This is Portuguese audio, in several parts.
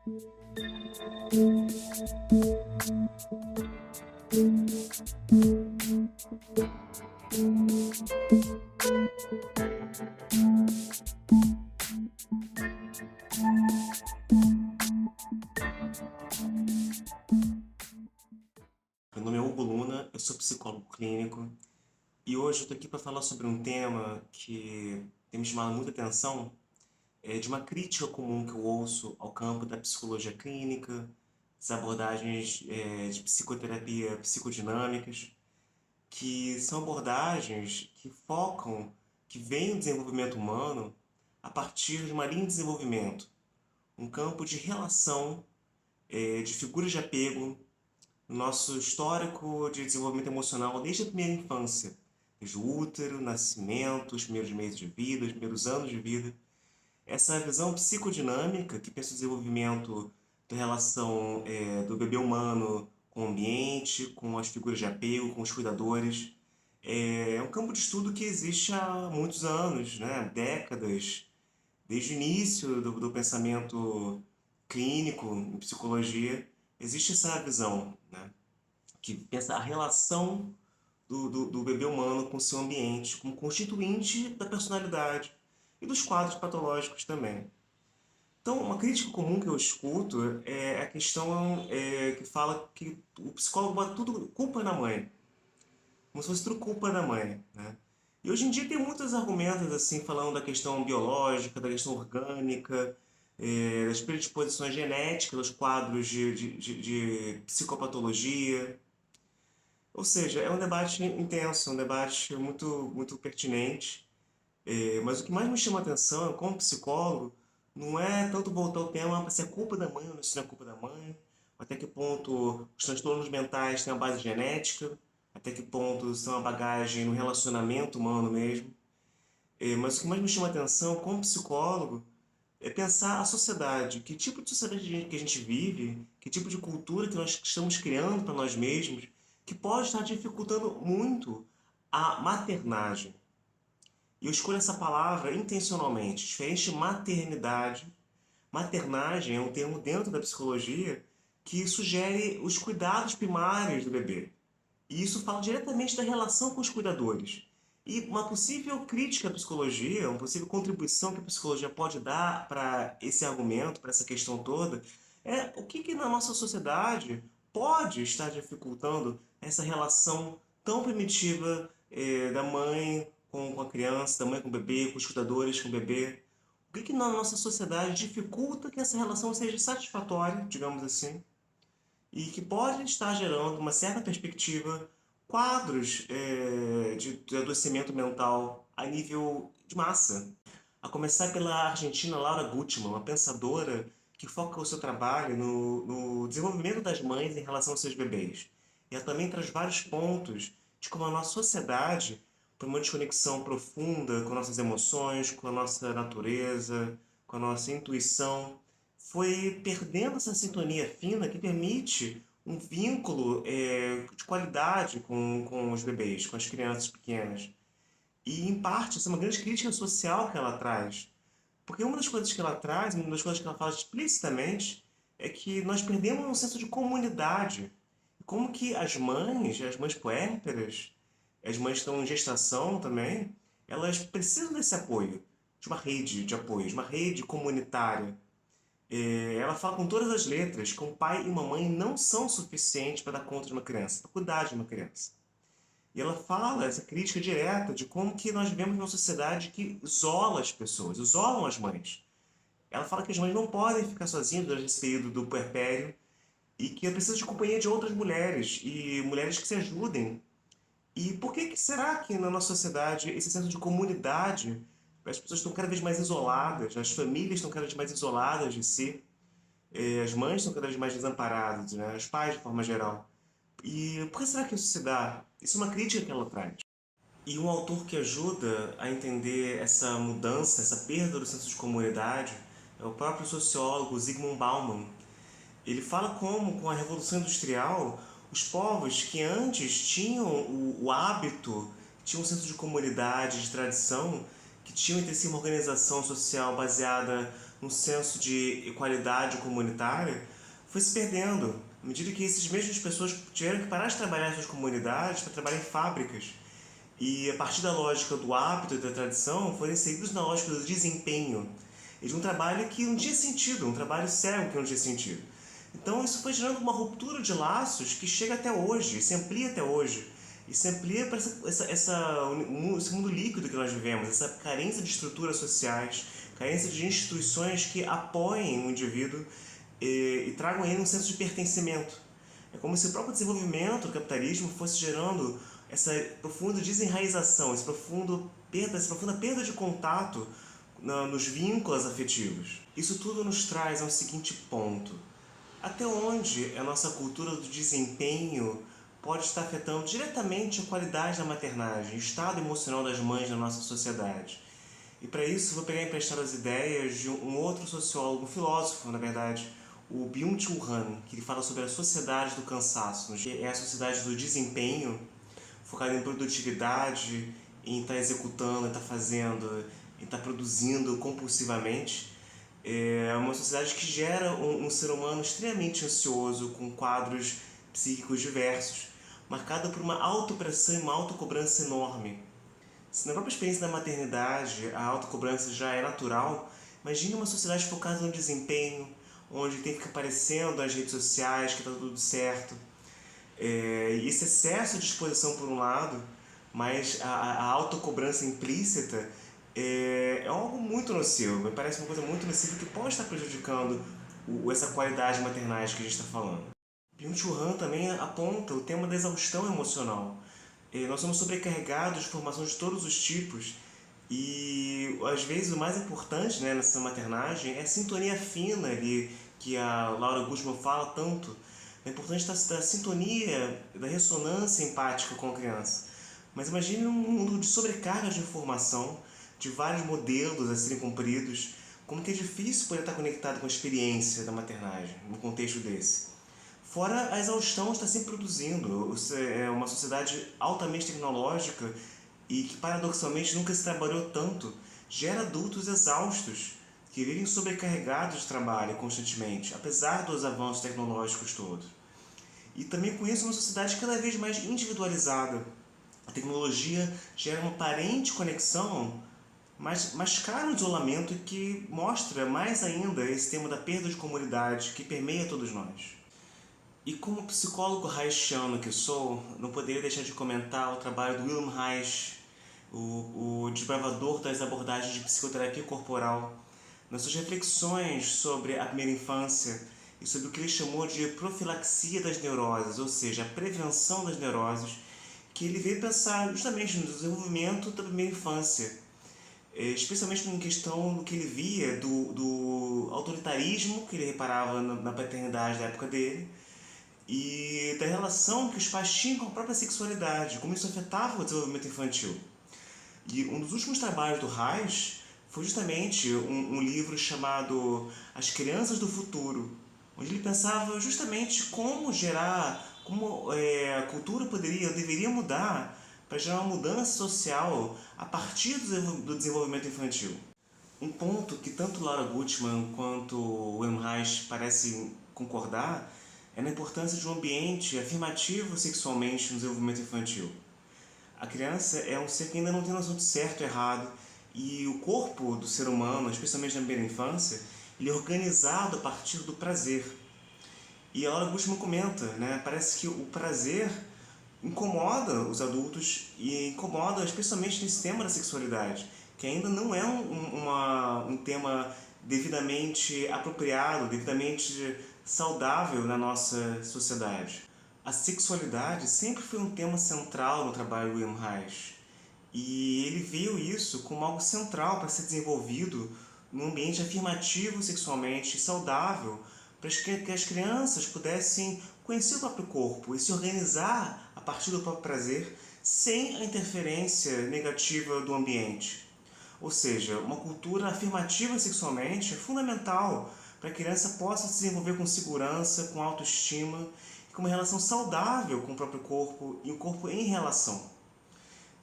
Meu nome é Hugo Luna, eu sou psicólogo clínico e hoje eu estou aqui para falar sobre um tema que tem me chamado muita atenção, de uma crítica comum que eu ouço ao campo da psicologia clínica, das abordagens de psicoterapia psicodinâmicas, que são abordagens que focam, que veem o desenvolvimento humano a partir de uma linha de desenvolvimento, um campo de relação, de figuras de apego, nosso histórico de desenvolvimento emocional desde a primeira infância, desde o útero, nascimento, os primeiros meses de vida, os primeiros anos de vida. Essa visão psicodinâmica que pensa o desenvolvimento da relação do bebê humano com o ambiente, com as figuras de apego, com os cuidadores, é um campo de estudo que existe há muitos anos, né? Décadas, desde o início do pensamento clínico em psicologia, existe essa visão, né? Que pensa a relação do bebê humano com o seu ambiente, como constituinte da personalidade e dos quadros patológicos também. Então, uma crítica comum que eu escuto é a questão que fala que o psicólogo bota tudo culpa na mãe, como se fosse tudo culpa da mãe, né? E hoje em dia tem muitos argumentos assim falando da questão biológica, da questão orgânica, das predisposições genéticas, dos quadros de psicopatologia. Ou seja, é um debate intenso, um debate muito pertinente. Mas o que mais me chama a atenção, como psicólogo, não é tanto voltar ao tema se é culpa da mãe ou se não é culpa da mãe, até que ponto os transtornos mentais têm a base genética, até que ponto são a bagagem no relacionamento humano mesmo. Mas o que mais me chama a atenção, como psicólogo, é pensar a sociedade, que tipo de sociedade que a gente vive, que tipo de cultura que nós estamos criando para nós mesmos, que pode estar dificultando muito a maternagem. E eu escolho essa palavra intencionalmente, diferente de maternidade. Maternagem é um termo dentro da psicologia que sugere os cuidados primários do bebê. E isso fala diretamente da relação com os cuidadores. E uma possível crítica à psicologia, uma possível contribuição que a psicologia pode dar para esse argumento, para essa questão toda, é o que na nossa sociedade pode estar dificultando essa relação tão primitiva da mãe com a criança, da mãe com o bebê, com os cuidadores com o bebê. O que na nossa sociedade dificulta que essa relação seja satisfatória, digamos assim, e que pode estar gerando uma certa perspectiva, quadros de adoecimento mental a nível de massa. A começar pela argentina Laura Gutman, uma pensadora que foca o seu trabalho no desenvolvimento das mães em relação aos seus bebês. E ela também traz vários pontos de como a nossa sociedade, por uma desconexão profunda com nossas emoções, com a nossa natureza, com a nossa intuição, foi perdendo essa sintonia fina que permite um vínculo de qualidade com os bebês, com as crianças pequenas. E, em parte, essa é uma grande crítica social que ela traz. Porque uma das coisas que ela traz, uma das coisas que ela fala explicitamente, é que nós perdemos um senso de comunidade. Como que as mães puérperas, as mães que estão em gestação também, elas precisam desse apoio, de uma rede de apoio, de uma rede comunitária. Ela fala com todas as letras que um pai e uma mãe não são suficientes para dar conta de uma criança, para cuidar de uma criança. E ela fala essa crítica direta de como que nós vivemos numa sociedade que isola as pessoas, isolam as mães. Ela fala que as mães não podem ficar sozinhas durante esse período do puerpério e que é preciso de companhia de outras mulheres e mulheres que se ajudem. E por que será que na nossa sociedade esse senso de comunidade, as pessoas estão cada vez mais isoladas, as famílias estão cada vez mais isoladas de si, as mães estão cada vez mais desamparadas, né? Os pais de forma geral. E por que será que isso se dá? Isso é uma crítica que ela traz. E um autor que ajuda a entender essa mudança, essa perda do senso de comunidade, é o próprio sociólogo Zygmunt Bauman. Ele fala como, com a Revolução Industrial, os povos que antes tinham o hábito, tinham um senso de comunidade, de tradição, que tinham entre si uma organização social baseada um senso de equalidade comunitária, foi se perdendo, à medida que essas mesmas pessoas tiveram que parar de trabalhar em suas comunidades para trabalhar em fábricas. E a partir da lógica do hábito e da tradição, foram inseridos na lógica do desempenho e de um trabalho que não tinha sentido, um trabalho cego que não tinha sentido. Então isso foi gerando uma ruptura de laços que chega até hoje, se amplia até hoje. E se amplia para esse mundo líquido que nós vivemos, essa carência de estruturas sociais, carência de instituições que apoiem o indivíduo e tragam a ele um senso de pertencimento. É como se o próprio desenvolvimento do capitalismo fosse gerando essa profunda desenraização, essa profunda perda de contato nos vínculos afetivos. Isso tudo nos traz ao seguinte ponto: até onde a nossa cultura do desempenho pode estar afetando diretamente a qualidade da maternagem, o estado emocional das mães na nossa sociedade. E para isso vou pegar emprestado as ideias de um outro sociólogo, um filósofo, na verdade, o Byung-Chul Han, que ele fala sobre a sociedade do cansaço. É a sociedade do desempenho, focada em produtividade, em estar executando, em estar fazendo, em estar produzindo compulsivamente. É uma sociedade que gera um ser humano extremamente ansioso, com quadros psíquicos diversos, marcada por uma autopressão e uma autocobrança enorme. Se na própria experiência da maternidade a autocobrança já é natural, imagine uma sociedade focada no desempenho, onde tem que ficar aparecendo nas redes sociais que está tudo certo. E esse excesso de exposição por um lado, mas a autocobrança implícita é algo muito nocivo. Me parece uma coisa muito nociva que pode estar prejudicando essa qualidade maternagem que a gente está falando. Byung-Chul Han também aponta o tema da exaustão emocional. Nós somos sobrecarregados de informações de todos os tipos e às vezes o mais importante, né, nessa maternagem é a sintonia fina ali que a Laura Guzman fala tanto. É importante da sintonia, da ressonância empática com a criança. Mas imagine um mundo de sobrecarga de informação, de vários modelos a serem cumpridos, como que é difícil poder estar conectado com a experiência da maternagem num contexto desse. Fora a exaustão está sempre produzindo. É uma sociedade altamente tecnológica e que paradoxalmente nunca se trabalhou tanto, gera adultos exaustos, que vivem sobrecarregados de trabalho constantemente, apesar dos avanços tecnológicos todos. E também conheço uma sociedade cada vez mais individualizada. A tecnologia gera uma aparente conexão, mas mascara um isolamento que mostra mais ainda esse tema da perda de comunidade que permeia todos nós. E como psicólogo haitiano que sou, não poderia deixar de comentar o trabalho do Wilhelm Reich, o desbravador das abordagens de psicoterapia corporal, nas suas reflexões sobre a primeira infância e sobre o que ele chamou de profilaxia das neuroses, ou seja, a prevenção das neuroses, que ele veio pensar justamente no desenvolvimento da primeira infância, especialmente em questão do que ele via do autoritarismo que ele reparava na paternidade da época dele, e da relação que os pais tinham com a própria sexualidade, como isso afetava o desenvolvimento infantil. E um dos últimos trabalhos do Reich foi justamente um livro chamado As Crianças do Futuro, onde ele pensava justamente como a cultura deveria mudar para gerar uma mudança social a partir do desenvolvimento infantil. Um ponto que tanto Laura Gutman quanto Wilhelm Reich parecem concordar é na importância de um ambiente afirmativo sexualmente no desenvolvimento infantil. A criança é um ser que ainda não tem noção de certo e errado, e o corpo do ser humano, especialmente na primeira infância, ele é organizado a partir do prazer. E a Laura Gutman comenta, né, parece que o prazer incomoda os adultos e incomoda especialmente nesse tema da sexualidade, que ainda não é um tema devidamente apropriado, devidamente saudável na nossa sociedade. A sexualidade sempre foi um tema central no trabalho do Wilhelm Reich, e ele viu isso como algo central para ser desenvolvido num ambiente afirmativo sexualmente saudável, para que as crianças pudessem conhecer o próprio corpo e se organizar a partir do próprio prazer sem a interferência negativa do ambiente. Ou seja, uma cultura afirmativa sexualmente é fundamental para que a criança possa se desenvolver com segurança, com autoestima e com uma relação saudável com o próprio corpo e o corpo em relação.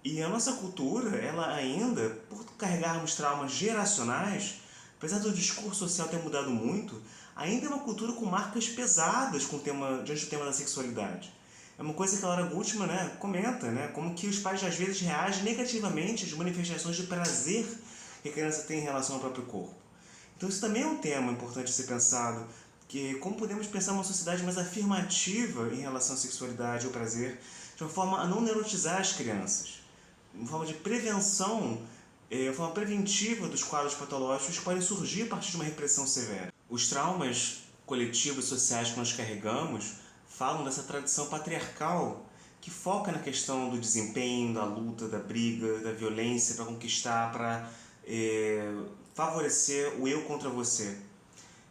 E a nossa cultura, ela ainda, por carregarmos traumas geracionais, Apesar do discurso social ter mudado muito, ainda é uma cultura com marcas pesadas diante do tema da sexualidade. É uma coisa que a Laura Gutman, né, comenta, né, como que os pais às vezes reagem negativamente às manifestações de prazer que a criança tem em relação ao próprio corpo. Então isso também é um tema importante de ser pensado, que como podemos pensar uma sociedade mais afirmativa em relação à sexualidade ou prazer, de uma forma a não neurotizar as crianças, uma forma de prevenção, uma forma preventiva dos quadros patológicos que podem surgir a partir de uma repressão severa. Os traumas coletivos e sociais que nós carregamos falam dessa tradição patriarcal que foca na questão do desempenho, da luta, da briga, da violência para conquistar, para favorecer o eu contra você.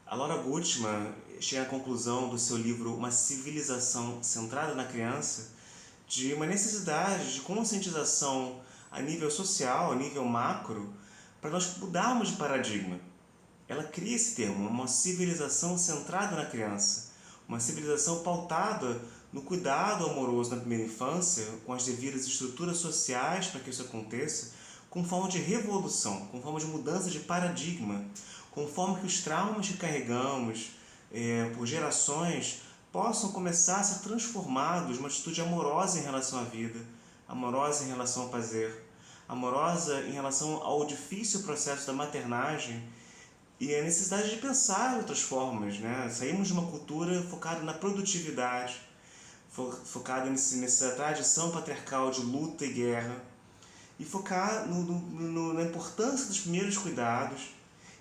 A Laura Gutman chega à conclusão do seu livro Uma Civilização Centrada na Criança de uma necessidade de conscientização a nível social, a nível macro, para nós mudarmos de paradigma. Ela cria esse termo, uma civilização centrada na criança, uma civilização pautada no cuidado amoroso na primeira infância, com as devidas estruturas sociais para que isso aconteça, com forma de revolução, com forma de mudança de paradigma, com forma que os traumas que carregamos por gerações possam começar a ser transformados numa atitude amorosa em relação à vida, amorosa em relação ao prazer, amorosa em relação ao difícil processo da maternagem e a necessidade de pensar em outras formas, né? Saímos de uma cultura focada na produtividade, focada nessa tradição patriarcal de luta e guerra, e focar na importância dos primeiros cuidados.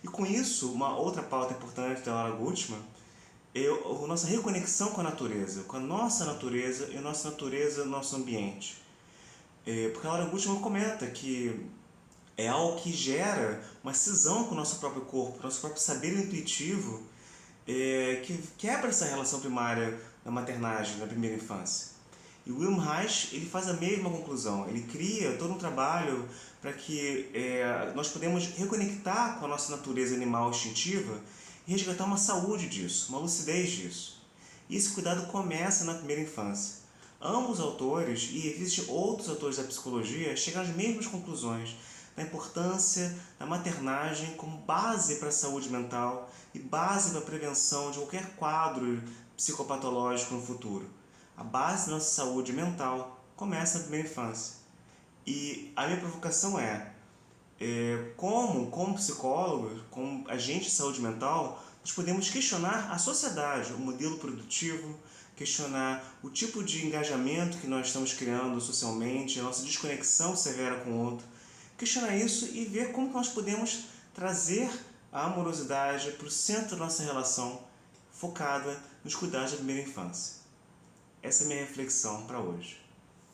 E com isso, uma outra pauta importante da Laura Gutman é a nossa reconexão com a natureza, com a nossa natureza e a nossa natureza no nosso ambiente. Porque a Laura Gutman comenta que é algo que gera uma cisão com o nosso próprio corpo, nosso próprio saber intuitivo, que quebra essa relação primária da maternagem, na primeira infância. E o Wilhelm Reich ele faz a mesma conclusão, ele cria todo um trabalho para que nós podemos reconectar com a nossa natureza animal instintiva e resgatar uma saúde disso, uma lucidez disso. E esse cuidado começa na primeira infância. Ambos autores, e existem outros autores da psicologia, chegam às mesmas conclusões da importância da maternagem como base para a saúde mental e base para a prevenção de qualquer quadro psicopatológico no futuro. A base da nossa saúde mental começa na primeira infância. E a minha provocação como psicólogos, como agentes de saúde mental, nós podemos questionar a sociedade, o modelo produtivo, questionar o tipo de engajamento que nós estamos criando socialmente, a nossa desconexão severa com o outro, questionar isso e ver como que nós podemos trazer a amorosidade para o centro da nossa relação, focada nos cuidados da primeira infância. Essa é a minha reflexão para hoje.